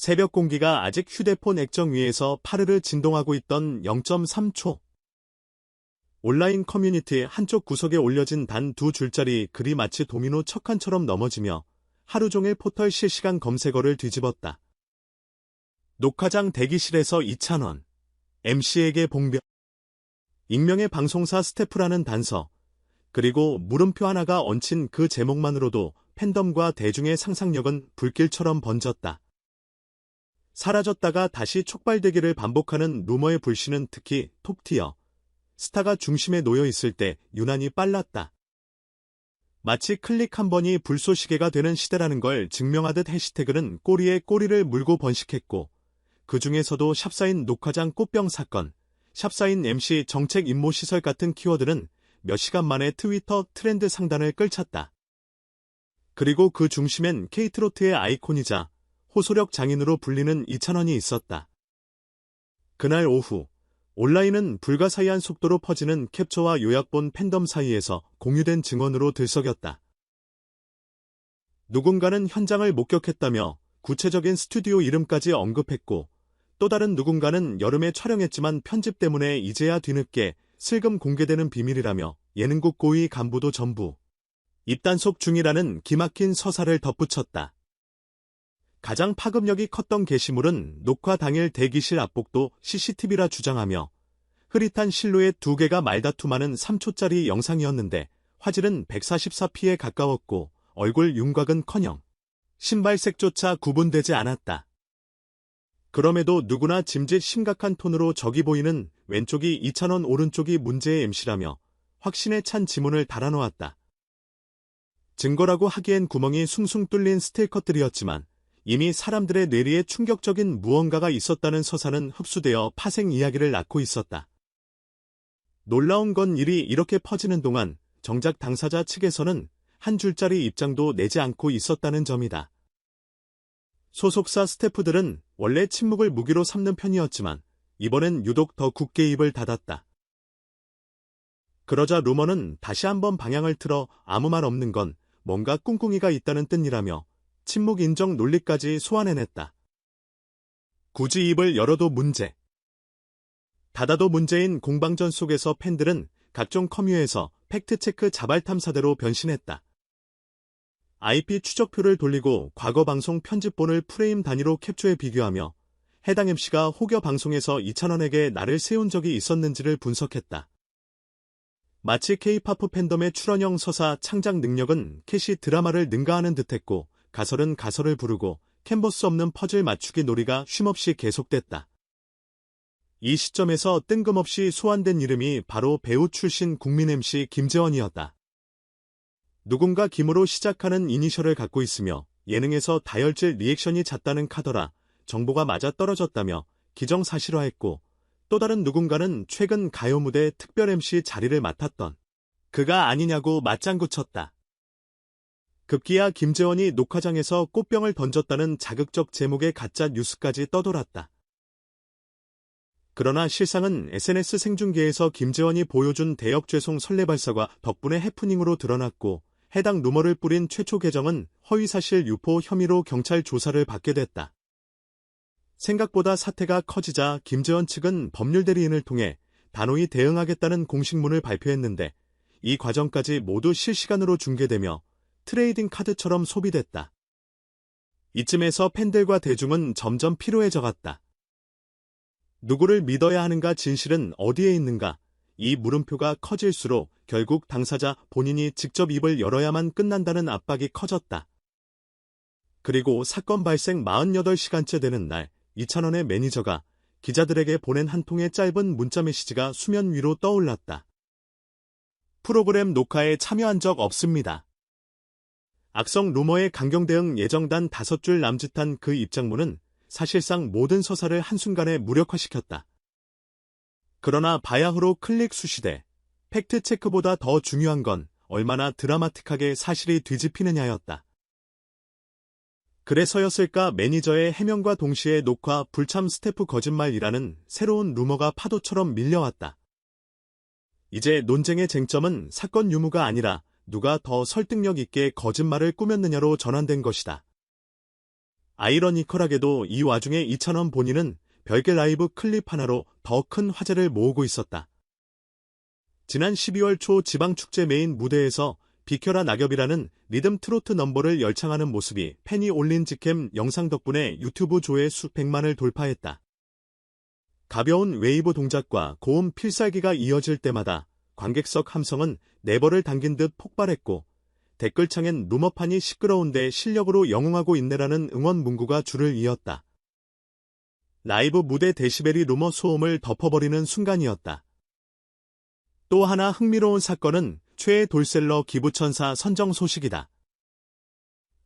새벽 공기가 아직 휴대폰 액정 위에서 파르르 진동하고 있던 0.3초. 온라인 커뮤니티 한쪽 구석에 올려진 단 2줄짜리 글이 마치 도미노 척한처럼 넘어지며 하루 종일 포털 실시간 검색어를 뒤집었다. 녹화장 대기실에서 2,000원. MC에게 봉변. 익명의 방송사 스태프라는 단서. 그리고 물음표 하나가 얹힌 그 제목만으로도 팬덤과 대중의 상상력은 불길처럼 번졌다. 사라졌다가 다시 촉발되기를 반복하는 루머의 불씨는 특히 톱티어 스타가 중심에 놓여 있을 때 유난히 빨랐다. 마치 클릭 한 번이 불쏘시개가 되는 시대라는 걸 증명하듯 해시태그는 꼬리에 꼬리를 물고 번식했고, 그 중에서도 샵사인 녹화장 꽃병 사건, 샵사인 MC 정책 임모시설 같은 키워드는 몇 시간 만에 트위터 트렌드 상단을 끌찼다. 그리고 그 중심엔 K트로트의 아이콘이자 호소력 장인으로 불리는 이찬원이 있었다. 그날 오후, 온라인은 불가사의한 속도로 퍼지는 캡처와 요약본 팬덤 사이에서 공유된 증언으로 들썩였다. 누군가는 현장을 목격했다며 구체적인 스튜디오 이름까지 언급했고, 또 다른 누군가는 여름에 촬영했지만 편집 때문에 이제야 뒤늦게 슬금 공개되는 비밀이라며 예능국 고위 간부도 전부 입단속 중이라는 기막힌 서사를 덧붙였다. 가장 파급력이 컸던 게시물은 녹화 당일 대기실 앞복도 CCTV라 주장하며 흐릿한 실루엣 2개가 말다툼하는 3초짜리 영상이었는데 화질은 144p에 가까웠고 얼굴 윤곽은커녕 신발색조차 구분되지 않았다. 그럼에도 누구나 짐짓 심각한 톤으로 저기 보이는 왼쪽이 이찬원 오른쪽이 문제의 MC라며 확신에 찬 지문을 달아놓았다. 증거라고 하기엔 구멍이 숭숭 뚫린 스틸컷들이었지만 이미 사람들의 뇌리에 충격적인 무언가가 있었다는 서사는 흡수되어 파생 이야기를 낳고 있었다. 놀라운 건 일이 이렇게 퍼지는 동안 정작 당사자 측에서는 한 줄짜리 입장도 내지 않고 있었다는 점이다. 소속사 스태프들은 원래 침묵을 무기로 삼는 편이었지만 이번엔 유독 더 굳게 입을 닫았다. 그러자 루머는 다시 한번 방향을 틀어 아무 말 없는 건 뭔가 꿍꿍이가 있다는 뜻이라며 침묵 인정 논리까지 소환해냈다. 굳이 입을 열어도 문제, 닫아도 문제인 공방전 속에서 팬들은 각종 커뮤에서 팩트체크 자발탐사대로 변신했다. IP 추적표를 돌리고 과거 방송 편집본을 프레임 단위로 캡처해 비교하며 해당 MC가 혹여 방송에서 이찬원에게 날을 세운 적이 있었는지를 분석했다. 마치 K-팝 팬덤의 출원형 서사 창작 능력은 캐시 드라마를 능가하는 듯했고 가설은 가설을 부르고 캔버스 없는 퍼즐 맞추기 놀이가 쉼없이 계속됐다. 이 시점에서 뜬금없이 소환된 이름이 바로 배우 출신 국민 MC 김재원이었다. 누군가 김으로 시작하는 이니셜을 갖고 있으며 예능에서 다혈질 리액션이 잦다는 카더라 정보가 맞아떨어졌다며 기정사실화했고, 또 다른 누군가는 최근 가요 무대 특별 MC 자리를 맡았던 그가 아니냐고 맞장구 쳤다. 급기야 김재원이 녹화장에서 꽃병을 던졌다는 자극적 제목의 가짜 뉴스까지 떠돌았다. 그러나 실상은 SNS 생중계에서 김재원이 보여준 대역죄송 설레발사가 덕분에 해프닝으로 드러났고, 해당 루머를 뿌린 최초 계정은 허위사실 유포 혐의로 경찰 조사를 받게 됐다. 생각보다 사태가 커지자 김재원 측은 법률 대리인을 통해 단호히 대응하겠다는 공식문을 발표했는데 이 과정까지 모두 실시간으로 중계되며 트레이딩 카드처럼 소비됐다. 이쯤에서 팬들과 대중은 점점 피로해져갔다. 누구를 믿어야 하는가, 진실은 어디에 있는가? 이 물음표가 커질수록 결국 당사자 본인이 직접 입을 열어야만 끝난다는 압박이 커졌다. 그리고 사건 발생 48시간째 되는 날, 이찬원의 매니저가 기자들에게 보낸 한 통의 짧은 문자 메시지가 수면 위로 떠올랐다. 프로그램 녹화에 참여한 적 없습니다. 악성 루머의 강경 대응 예정단 5줄 남짓한 그 입장문은 사실상 모든 서사를 한순간에 무력화시켰다. 그러나 바야흐로 클릭 수시대, 팩트체크보다 더 중요한 건 얼마나 드라마틱하게 사실이 뒤집히느냐였다. 그래서였을까 매니저의 해명과 동시에 녹화 불참 스태프 거짓말이라는 새로운 루머가 파도처럼 밀려왔다. 이제 논쟁의 쟁점은 사건 유무가 아니라 누가 더 설득력 있게 거짓말을 꾸몄느냐로 전환된 것이다. 아이러니컬하게도 이 와중에 이찬원 본인은 별개 라이브 클립 하나로 더 큰 화제를 모으고 있었다. 지난 12월 초 지방축제 메인 무대에서 비켜라 낙엽이라는 리듬 트로트 넘버를 열창하는 모습이 팬이 올린 직캠 영상 덕분에 유튜브 조회 수백만을 돌파했다. 가벼운 웨이브 동작과 고음 필살기가 이어질 때마다 관객석 함성은 네버를 당긴 듯 폭발했고 댓글창엔 루머판이 시끄러운데 실력으로 영웅하고 있네라는 응원 문구가 줄을 이었다. 라이브 무대 데시벨이 루머 소음을 덮어버리는 순간이었다. 또 하나 흥미로운 사건은 최애 돌셀러 기부천사 선정 소식이다.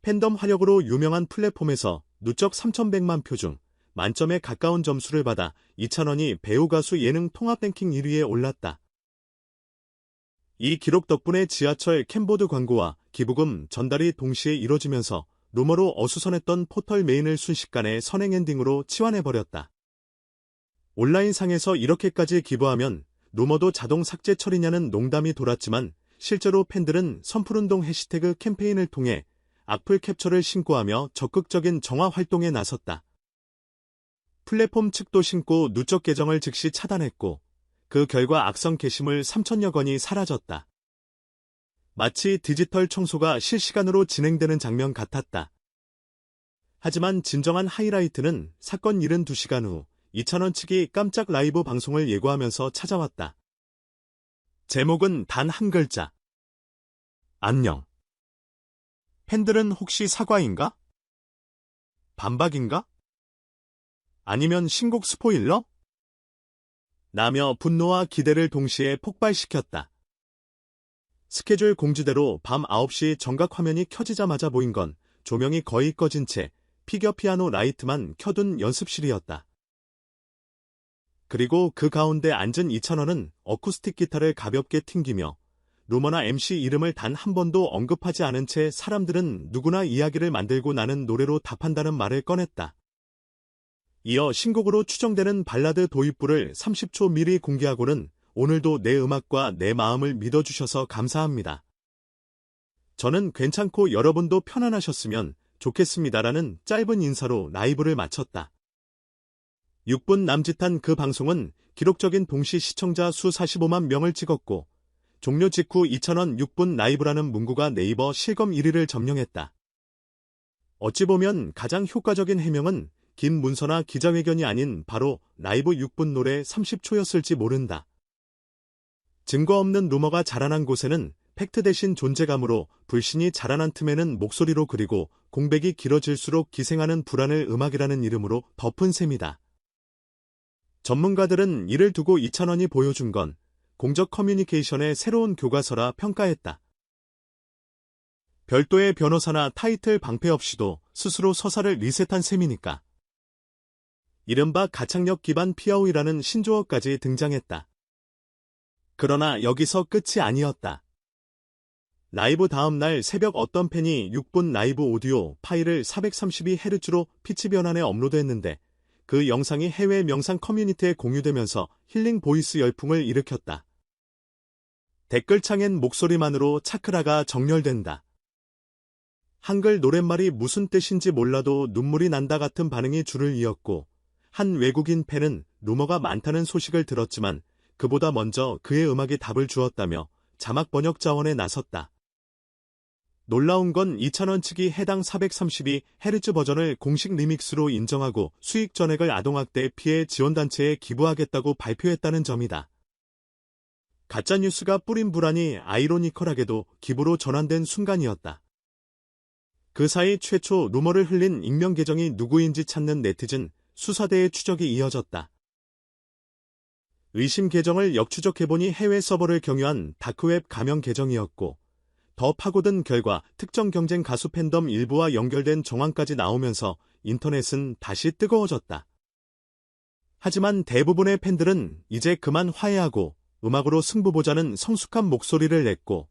팬덤 활약으로 유명한 플랫폼에서 누적 3,100만 표 중 만점에 가까운 점수를 받아 이찬원이 배우 가수 예능 통합 랭킹 1위에 올랐다. 이 기록 덕분에 지하철 캔보드 광고와 기부금 전달이 동시에 이뤄지면서 루머로 어수선했던 포털 메인을 순식간에 선행 엔딩으로 치환해버렸다. 온라인상에서 이렇게까지 기부하면 루머도 자동 삭제 처리냐는 농담이 돌았지만 실제로 팬들은 선풀운동 해시태그 캠페인을 통해 악플 캡처를 신고하며 적극적인 정화 활동에 나섰다. 플랫폼 측도 신고 누적 계정을 즉시 차단했고 그 결과 악성 게시물 3,000여 건이 사라졌다. 마치 디지털 청소가 실시간으로 진행되는 장면 같았다. 하지만 진정한 하이라이트는 사건 72시간 후 이찬원 측이 깜짝 라이브 방송을 예고하면서 찾아왔다. 제목은 단 한 글자. 안녕. 팬들은 혹시 사과인가? 반박인가? 아니면 신곡 스포일러? 라며 분노와 기대를 동시에 폭발시켰다. 스케줄 공지대로 밤 9시 정각 화면이 켜지자마자 보인 건 조명이 거의 꺼진 채 피겨 피아노 라이트만 켜둔 연습실이었다. 그리고 그 가운데 앉은 이찬원은 어쿠스틱 기타를 가볍게 튕기며 루머나 MC 이름을 단 한 번도 언급하지 않은 채 사람들은 누구나 이야기를 만들고 나는 노래로 답한다는 말을 꺼냈다. 이어 신곡으로 추정되는 발라드 도입부를 30초 미리 공개하고는 오늘도 내 음악과 내 마음을 믿어주셔서 감사합니다. 저는 괜찮고 여러분도 편안하셨으면 좋겠습니다라는 짧은 인사로 라이브를 마쳤다. 6분 남짓한 그 방송은 기록적인 동시 시청자 수 45만 명을 찍었고 종료 직후 이찬원 6분 라이브라는 문구가 네이버 실검 1위를 점령했다. 어찌 보면 가장 효과적인 해명은 긴 문서나 기자회견이 아닌 바로 라이브 6분 노래 30초였을지 모른다. 증거 없는 루머가 자라난 곳에는 팩트 대신 존재감으로, 불신이 자라난 틈에는 목소리로, 그리고 공백이 길어질수록 기생하는 불안을 음악이라는 이름으로 덮은 셈이다. 전문가들은 이를 두고 이찬원이 보여준 건 공적 커뮤니케이션의 새로운 교과서라 평가했다. 별도의 변호사나 타이틀 방패 없이도 스스로 서사를 리셋한 셈이니까. 이른바 가창력 기반 피아오이라는 신조어까지 등장했다. 그러나 여기서 끝이 아니었다. 라이브 다음 날 새벽 어떤 팬이 6분 라이브 오디오 파일을 432Hz로 피치 변환에 업로드했는데 그 영상이 해외 명상 커뮤니티에 공유되면서 힐링 보이스 열풍을 일으켰다. 댓글창엔 목소리만으로 차크라가 정렬된다. 한글 노랫말이 무슨 뜻인지 몰라도 눈물이 난다 같은 반응이 줄을 이었고 한 외국인 팬은 루머가 많다는 소식을 들었지만 그보다 먼저 그의 음악이 답을 주었다며 자막 번역 자원에 나섰다. 놀라운 건 이찬원 측이 해당 432Hz 버전을 공식 리믹스로 인정하고 수익 전액을 아동학대 피해 지원단체에 기부하겠다고 발표했다는 점이다. 가짜뉴스가 뿌린 불안이 아이러니컬하게도 기부로 전환된 순간이었다. 그 사이 최초 루머를 흘린 익명 계정이 누구인지 찾는 네티즌 수사대의 추적이 이어졌다. 의심 계정을 역추적해보니 해외 서버를 경유한 다크웹 가명 계정이었고 더 파고든 결과 특정 경쟁 가수 팬덤 일부와 연결된 정황까지 나오면서 인터넷은 다시 뜨거워졌다. 하지만 대부분의 팬들은 이제 그만 화해하고 음악으로 승부보자는 성숙한 목소리를 냈고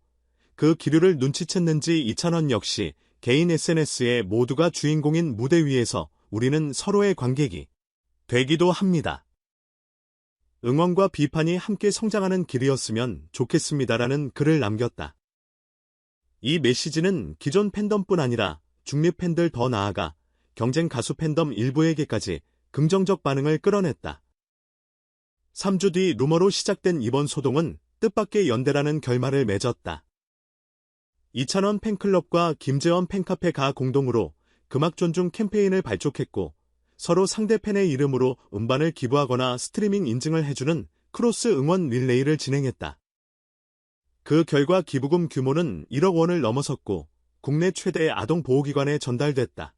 그 기류를 눈치챘는지 이찬원 역시 개인 SNS에 모두가 주인공인 무대 위에서 우리는 서로의 관객이 되기도 합니다. 응원과 비판이 함께 성장하는 길이었으면 좋겠습니다라는 글을 남겼다. 이 메시지는 기존 팬덤뿐 아니라 중립 팬들, 더 나아가 경쟁 가수 팬덤 일부에게까지 긍정적 반응을 끌어냈다. 3주 뒤 루머로 시작된 이번 소동은 뜻밖의 연대라는 결말을 맺었다. 이찬원 팬클럽과 김재원 팬카페가 공동으로 금악 존중 캠페인을 발족했고 서로 상대 팬의 이름으로 음반을 기부하거나 스트리밍 인증을 해주는 크로스 응원 릴레이를 진행했다. 그 결과 기부금 규모는 1억 원을 넘어섰고 국내 최대의 아동보호기관에 전달됐다.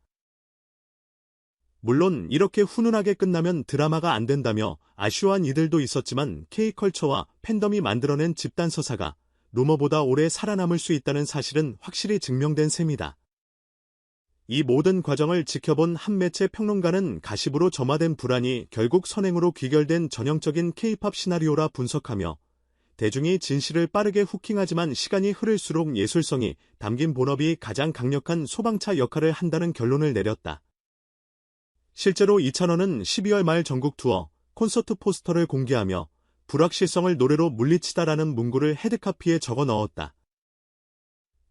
물론 이렇게 훈훈하게 끝나면 드라마가 안 된다며 아쉬워한 이들도 있었지만 K컬처와 팬덤이 만들어낸 집단서사가 루머보다 오래 살아남을 수 있다는 사실은 확실히 증명된 셈이다. 이 모든 과정을 지켜본 한 매체 평론가는 가십으로 점화된 불안이 결국 선행으로 귀결된 전형적인 K-팝 시나리오라 분석하며 대중이 진실을 빠르게 후킹하지만 시간이 흐를수록 예술성이 담긴 본업이 가장 강력한 소방차 역할을 한다는 결론을 내렸다. 실제로 이찬원은 12월 말 전국 투어, 콘서트 포스터를 공개하며 불확실성을 노래로 물리치다라는 문구를 헤드카피에 적어 넣었다.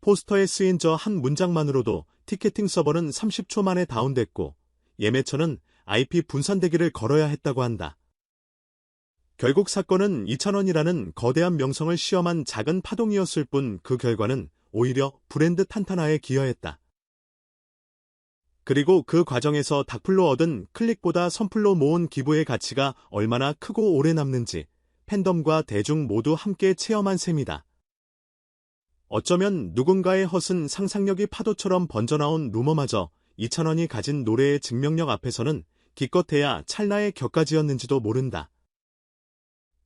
포스터에 쓰인 저 한 문장만으로도 티켓팅 서버는 30초 만에 다운됐고 예매처는 IP 분산되기를 걸어야 했다고 한다. 결국 사건은 이찬원이라는 거대한 명성을 시험한 작은 파동이었을 뿐 그 결과는 오히려 브랜드 탄탄화에 기여했다. 그리고 그 과정에서 닥플로 얻은 클릭보다 선플로 모은 기부의 가치가 얼마나 크고 오래 남는지 팬덤과 대중 모두 함께 체험한 셈이다. 어쩌면 누군가의 허슨 상상력이 파도처럼 번져나온 루머마저 이찬원이 가진 노래의 증명력 앞에서는 기껏해야 찰나의 격가지였는지도 모른다.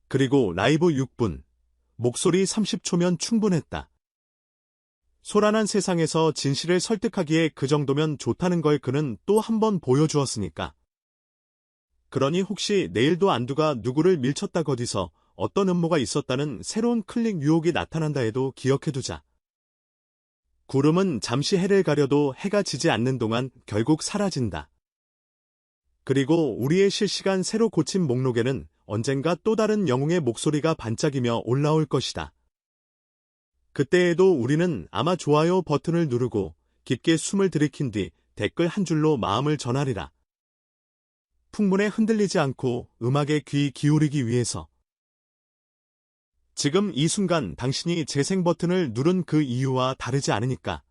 그리고 라이브 6분, 목소리 30초면 충분했다. 소란한 세상에서 진실을 설득하기에 그 정도면 좋다는 걸 그는 또 한 번 보여주었으니까. 그러니 혹시 내일도 안두가 누구를 밀쳤다 거디서 어떤 음모가 있었다는 새로운 클릭 유혹이 나타난다 해도 기억해두자. 구름은 잠시 해를 가려도 해가 지지 않는 동안 결국 사라진다. 그리고 우리의 실시간 새로 고침 목록에는 언젠가 또 다른 영웅의 목소리가 반짝이며 올라올 것이다. 그때에도 우리는 아마 좋아요 버튼을 누르고 깊게 숨을 들이킨 뒤 댓글 한 줄로 마음을 전하리라. 풍문에 흔들리지 않고 음악에 귀 기울이기 위해서. 지금 이 순간 당신이 재생 버튼을 누른 그 이유와 다르지 않으니까.